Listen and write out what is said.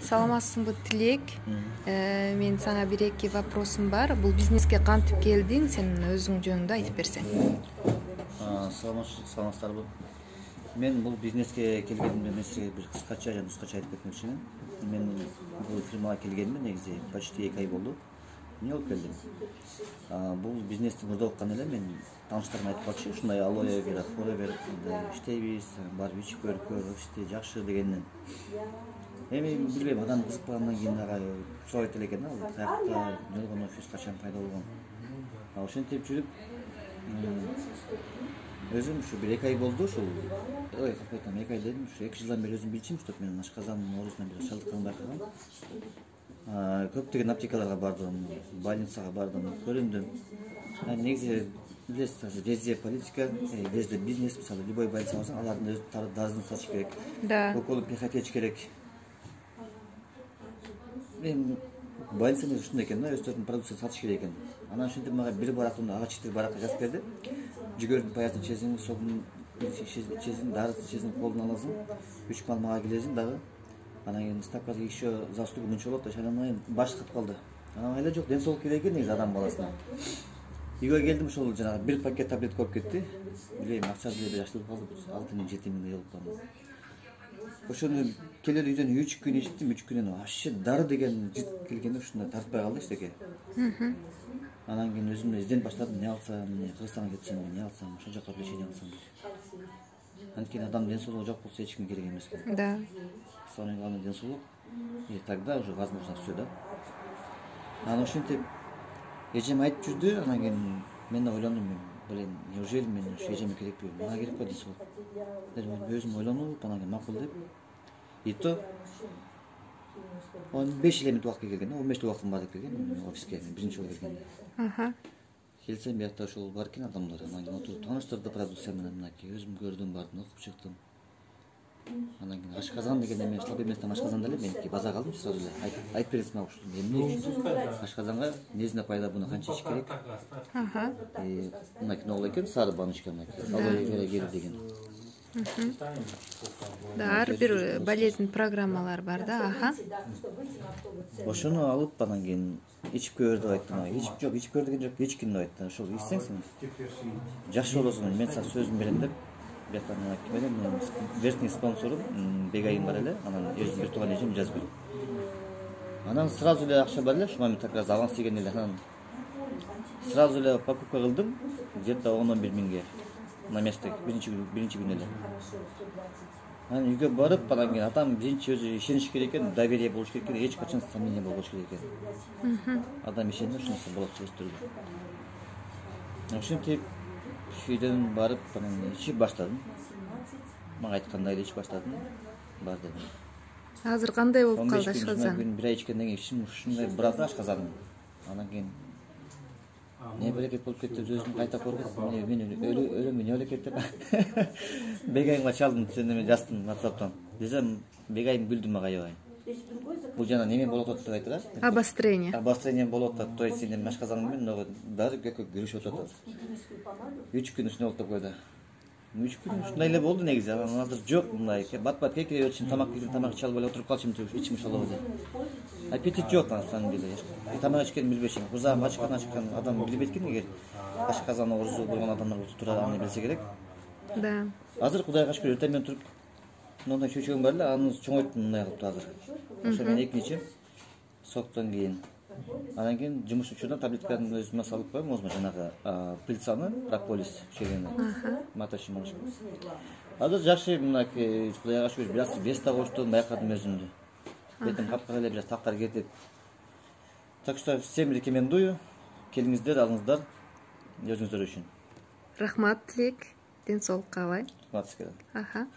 Саламатсыңбы, Тилек? Мен сага бир-эки вопросум бар. Бул бизнеске кантип келдиң? Сен өзүң жөнүндө айтып берсең. Саламатсыздарбы. Мен бул бизнеске келгенимде мен сизге бир кыскача жана кыскача айтып кетмекчимин. Мен бул фирмага келгениме негизи почти 2 ай болду. Эмне болуп келдим? Бул бизнести мурда оккан эле мен тааныштарыма айтып калчу, ушундай алоэ бер, форе бер, иштейбиз, барып ичип көрүп ишти жакшы дегенден. Эми билбейм, адам кызыкпагандан кийин дагы сурайт эле экен, ал каякта, эмне болгон офис качан пайда болгон. Ошентип жүрүп, өзүм ушу бир 2 ай болду, ушул калп айтам, 2 ай дедим, ушу 2 жылдан бери өзүм билчүмүн, что мен ашказандын оорусуна бир шалдыкканымды байкагам. Көптөгөн аптекаларга бардым, больницага бардым, көрүндүм. Негизи билесиз, везде политика, везде бизнес, мисалы любой больница барсаң, алардын өз дарызын сатыш керек. Да. Укол пихать керек. Мен больница ушундай экен да, өздөрүнүн продукциясын сатыш керек экен. Анан ошентип мага бир барактын ага читтир баракка жазып берди. Жүгөрдүн паясын чезиң, согун чезиң, дарысын чезиң, колдун аласың, 3 мал мага келесиң дагы. Анан кийин ставкада еще за услугу мынча болот, ошондон баш катып калды. Анан эле жок, ден соолук керек экен негизи адам баласына. Үйгө келдим, ошол жанагы бир пакет таблетка болуп кетти. Билбейм, акча деле жакшы болуп калды, 6-7 миң болуп калды. Ошону келип үйдөн 3 күн ичтим, 3 күнөн вообще дары деген жит келгенде ушундай тартпай калды эчтеке. Анан кийин өзүмө изденип баштадым, эмне алсам, эмне Кыргызстанга кетсем, эмне алсам, ошол жака лечение алсам. Анткени адам ден соолугу жок болсо эч ким керек эмес. Да. Самое главное ден соолук. И тогда уже возможно всё, да. Анан ошентип эжем айтып жүрдү, анан кийин мен ойлондум, блин, неужели мен ушу эжеме керекпи? Мага керек го ден соолук. Мен өзүм ойлонуп, анан кийин макул деп. И то 15 элемент убакытка келген, 15 убактым бар деп келген офиске, биринчи жолу келгенде. Келсем, биякта ошол бар экен адамдар, анан кийин отуруп тааныштырды продукция менен, мынакей өзүм көрдүм, бардым, окуп чыктым. Анан кийин ашказан деген эме слабый местом ашказан эле, меники база калдым сразу эле. Айтып бересиз мага ушул эмне үчүн ашказанга незине пайда, буну канча ич керек? Мынакей болот экен, сары баночка мынакей, алоэ вера гель деген. Да, ар бир болезнь программалар бар да, Ошону алып анан кийин ичип көр деп айттым. Ичип жок, ичип көр деген жок, ичкин деп айтты. Ошол ичсең сен жакшы болосуң, мен сага сөзүм берем деп. Бияктан менен верхний спонсорум Бегайым бар эле, анан өзүм бир тууган эжем жазып берди. Анан сразу эле акча бар эле, ушул момент как раз аванс деген эле. Анан сразу эле покупка кылдым, где-то 11 миңге. На месте биринчи күн эле. Анан үйгө барып, анан кийин адам биринчи өзү ишениш керек экен, доверие болуш керек экен, эч качан сомнение болбош керек экен. Адам ишенсе ошол нерсе болот өстүрүлөт. Ошентип үйдөн барып, анан ичип баштадым. Мага айткандай эле ичип баштадым. Бар дедим. Азыр кандай болуп калды ашказан? Бир ай ичкенден кийин ишим ушундай бурады ашказаным. Анан кийин не берекет болуп кетти, өзүм кайта көргөм. Мен өлөм, эмне берекет деп. Бегайымга чалдым, сен эме жаздым WhatsApp'тан. Десем, Бегайым күлдү мага аябай. Бул жана неме болуп атат деп айтты да. Обострение. Обострение болуп атат. То есть сен ашказаның менен дары көккө күрөшүп атат. 3 күн ушундай болуп койду. 3 күн ушундай эле болду негизи. Анан азыр жок мындай. Бат кеке өтүшүм, тамак чалып эле отуруп калчумун, ичим ошолобу деп. Аппетит жок анан деле. Тамак ичкенин билбешим. Кузагым ачкан адам билбейт экен, эгер ашказан оорусу болгон адамдар тура аны билсе керек. Да. Азыр Кудайга шүкүр, эртең менен туруп мындай чөчөгүм бар эле, аны чоңойттум мындай кылып азыр. Ошо мен экинчи соктон кийин. Анан кийин жумуш учурунан таблетканы өзүмө салып коем, өзүмө жанагы пыльцаны, прополис чегени. Маташым алыш. Азыр жакшы, мынакей Кудайга шүкүр, бир аз вес да коштум, байкадым өзүмдү. Бетим капкара эле, бир аз тактар кетип. Так что всем рекомендую, келиңиздер, алыңыздар өзүңүздөр үчүн. Рахмат, Тилек. Ден соолукка каалайм. Рахмат сизге.